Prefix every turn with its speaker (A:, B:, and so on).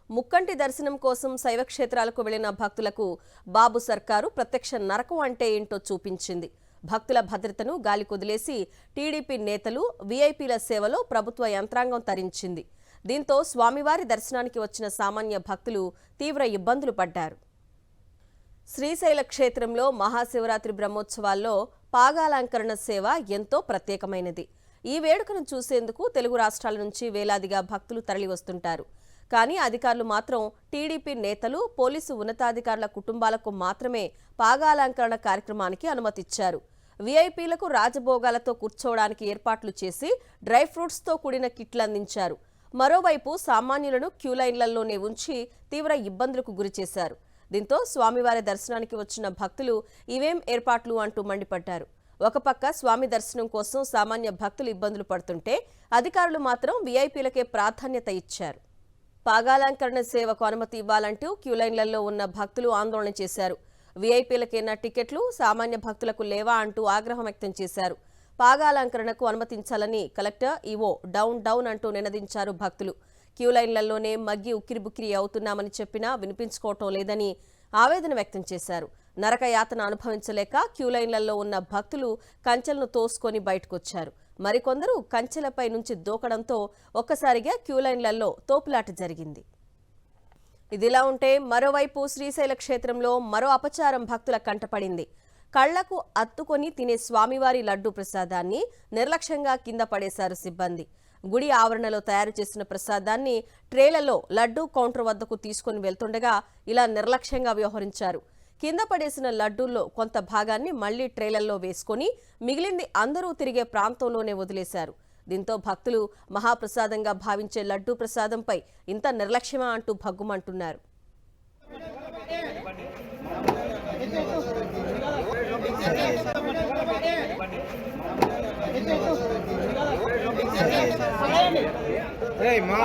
A: ముక్కంటి దర్శనం కోసం శైవ క్షేత్రాలకు వెళ్లిన భక్తులకు బాబు సర్కారు ప్రత్యక్ష నరకం అంటే ఏంటో చూపించింది. భక్తుల భద్రతను గాలి కొదిలేసి టీడీపీ నేతలు వీఐపీల సేవలో ప్రభుత్వ యంత్రాంగం తరించింది. దీంతో స్వామివారి దర్శనానికి వచ్చిన సామాన్య భక్తులు తీవ్ర ఇబ్బందులు పడ్డారు. శ్రీశైల క్షేత్రంలో మహాశివరాత్రి బ్రహ్మోత్సవాల్లో పాగాలంకరణ సేవ ఎంతో ప్రత్యేకమైనది. ఈ వేడుకను చూసేందుకు తెలుగు రాష్ట్రాల నుంచి వేలాదిగా భక్తులు తరలివస్తుంటారు. కానీ అధికారులు మాత్రం టీడీపీ నేతలు, పోలీసు ఉన్నతాధికారుల కుటుంబాలకు మాత్రమే పాగాలంకరణ కార్యక్రమానికి అనుమతిచ్చారు. వీఐపీలకు రాజభోగాలతో కూర్చోవడానికి ఏర్పాట్లు చేసి డ్రై ఫ్రూట్స్తో కూడిన కిట్లు అందించారు. మరోవైపు సామాన్యులను క్యూలైన్లలోనే ఉంచి తీవ్ర ఇబ్బందులకు గురిచేశారు. దీంతో స్వామివారి దర్శనానికి వచ్చిన భక్తులు ఇవేం ఏర్పాట్లు అంటూ మండిపడ్డారు. ఒక పక్క స్వామి దర్శనం కోసం సామాన్య భక్తులు ఇబ్బందులు పడుతుంటే అధికారులు మాత్రం వీఐపీలకే ప్రాధాన్యత ఇచ్చారు. పాగాలంకరణ సేవకు అనుమతి ఇవ్వాలంటూ క్యూలైన్లలో ఉన్న భక్తులు ఆందోళన చేశారు. వీఐపీలకైన టికెట్లు సామాన్య భక్తులకు లేవా అంటూ ఆగ్రహం వ్యక్తం చేశారు. పాగాలంకరణకు అనుమతించాలని కలెక్టర్, ఈవో డౌన్ అంటూ నినదించారు భక్తులు. క్యూలైన్లలోనే మగ్గి ఉక్కిరిబుక్కిరి అవుతున్నామని చెప్పినా వినిపించుకోవటం లేదని ఆవేదన వ్యక్తం చేశారు. నరకయాతన అనుభవించలేక క్యూలైన్లలో ఉన్న భక్తులు కంచెలను తోసుకొని బయటకొచ్చారు. మరికొందరు కంచెలపై నుంచి దూకడంతో ఒక్కసారిగా క్యూలైన్లలో తోపులాట జరిగింది. ఇదిలా ఉంటే మరోవైపు శ్రీశైల క్షేత్రంలో మరో అపచారం భక్తుల కంటపడింది. కళ్లకు అత్తుకొని తినే స్వామివారి లడ్డూ ప్రసాదాన్ని నిర్లక్ష్యంగా కింద పడేశారు సిబ్బంది. గుడి ఆవరణలో తయారు చేసిన ప్రసాదాన్ని ట్రేలలో లడ్డూ కౌంటర్ వద్దకు తీసుకుని వెళ్తుండగా ఇలా నిర్లక్ష్యంగా వ్యవహరించారు. కింద పడేసిన లడ్డూల్లో కొంత భాగాన్ని మళ్లీ ట్రేలల్లో వేసుకుని మిగిలింది అందరూ తిరిగే ప్రాంతంలోనే వదిలేశారు. దీంతో భక్తులు మహాప్రసాదంగా భావించే లడ్డూ ప్రసాదంపై ఇంత నిర్లక్ష్యమా అంటూ భగ్గుమంటున్నారు.
B: మా